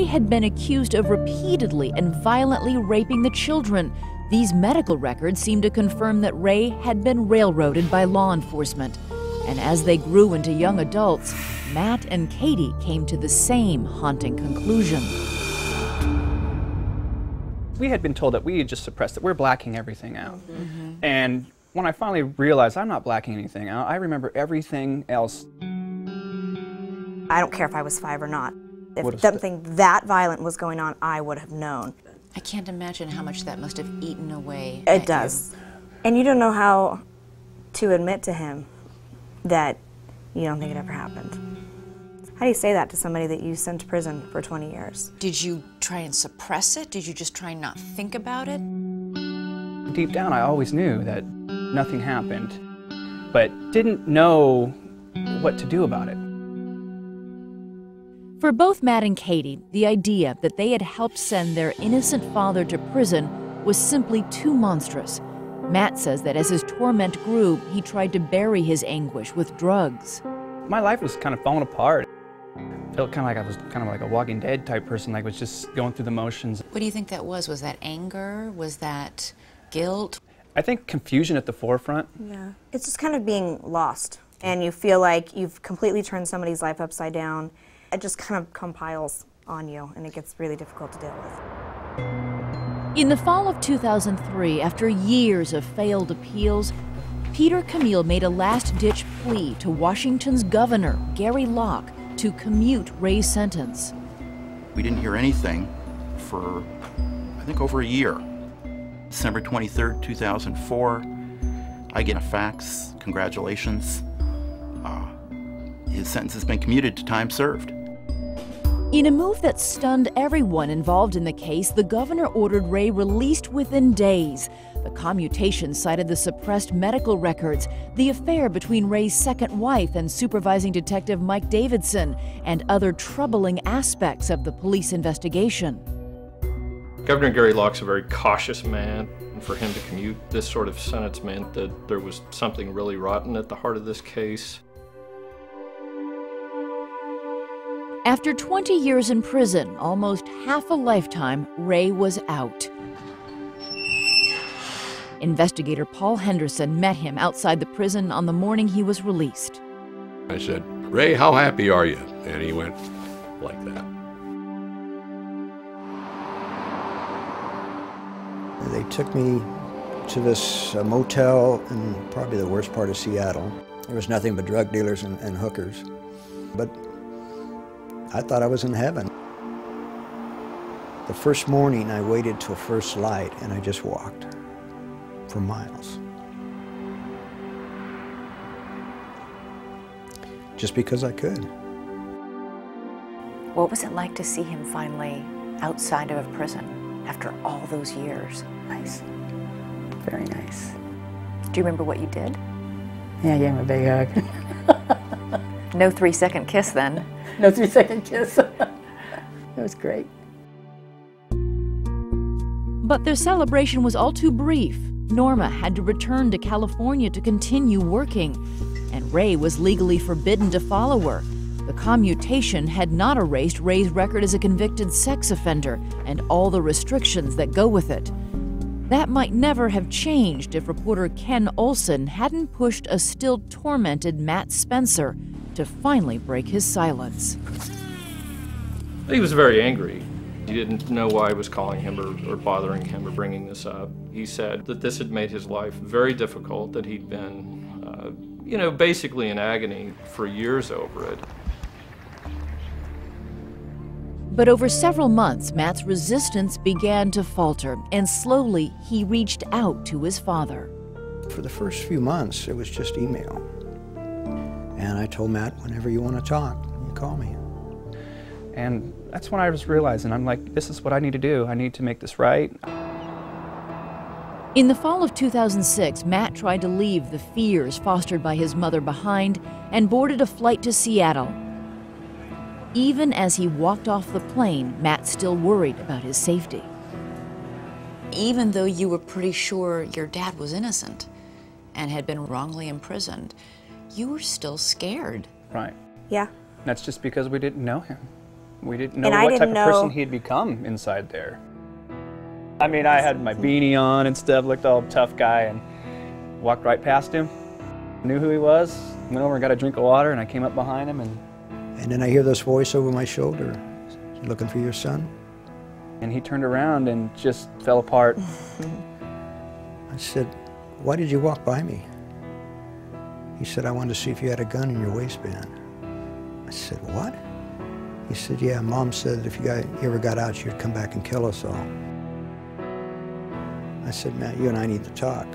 Ray had been accused of repeatedly and violently raping the children. These medical records seemed to confirm that Ray had been railroaded by law enforcement. And as they grew into young adults, Matt and Katie came to the same haunting conclusion. We had been told that we had just suppressed it. We're blacking everything out. And when I finally realized I'm not blacking anything out, I remember everything else. I don't care if I was 5 or not. If something that violent was going on, I would have known. I can't imagine how much that must have eaten away. It does. And you don't know how to admit to him that you don't think it ever happened. How do you say that to somebody that you sent to prison for 20 years? Did you try and suppress it? Did you just try and not think about it? Deep down, I always knew that nothing happened, but didn't know what to do about it. For both Matt and Katie, the idea that they had helped send their innocent father to prison was simply too monstrous. Matt says that as his torment grew, he tried to bury his anguish with drugs. My life was kind of falling apart. I felt kind of like I was kind of like a Walking Dead type person, like was just going through the motions. What do you think that was? Was that anger? Was that guilt? I think confusion at the forefront. Yeah. It's just kind of being lost, and you feel like you've completely turned somebody's life upside down. It just kind of compiles on you, and it gets really difficult to deal with. In the fall of 2003, after years of failed appeals, Peter Camille made a last-ditch plea to Washington's governor, Gary Locke, to commute Ray's sentence. We didn't hear anything for, I think, over a year. December 23rd, 2004, I get a fax, congratulations. His sentence has been commuted to time served. In a move that stunned everyone involved in the case, the governor ordered Ray released within days. The commutation cited the suppressed medical records, the affair between Ray's second wife and supervising detective Mike Davidson, and other troubling aspects of the police investigation. Governor Gary Locke's a very cautious man, and for him to commute this sort of sentence meant that there was something really rotten at the heart of this case. After 20 years in prison, almost half a lifetime, Ray was out. Investigator Paul Henderson met him outside the prison on the morning he was released. I said, "Ray, how happy are you?" And he went like that. They took me to this motel in probably the worst part of Seattle. There was nothing but drug dealers and hookers. But I thought I was in heaven. The first morning I waited till first light and I just walked for miles. Just because I could. What was it like to see him finally outside of a prison after all those years? Nice. Very nice. Do you remember what you did? Yeah, I gave him a big hug. No 3-second kiss then. No 3-second kiss. It was great. But their celebration was all too brief. Norma had to return to California to continue working, and Ray was legally forbidden to follow her. The commutation had not erased Ray's record as a convicted sex offender and all the restrictions that go with it. That might never have changed if reporter Ken Olsen hadn't pushed a still tormented Matt Spencer to finally break his silence. He was very angry. He didn't know why I was calling him or bothering him or bringing this up. He said that this had made his life very difficult, that he'd been, basically in agony for years over it. But over several months, Matt's resistance began to falter, and slowly he reached out to his father. For the first few months, it was just email. And I told Matt, whenever you want to talk, you call me. And that's when I was realizing, I'm like, this is what I need to do. I need to make this right. In the fall of 2006, Matt tried to leave the fears fostered by his mother behind and boarded a flight to Seattle. Even as he walked off the plane, Matt still worried about his safety. Even though you were pretty sure your dad was innocent and had been wrongly imprisoned, you were still scared. Right. Yeah. That's just because we didn't know him. We didn't know And I what type didn't of person know- he'd become inside there. I mean, I had my beanie on and stuff, looked all tough guy, and walked right past him. Knew who he was, went over and got a drink of water, and I came up behind him, And then I hear this voice over my shoulder, "You looking for your son?" and he turned around and just fell apart. I said, "Why did you walk by me?" He said, "I wanted to see if you had a gun in your waistband." I said, "What?" He said, "Yeah, Mom said if you ever got out, you'd come back and kill us all." I said, "Matt, you and I need to talk."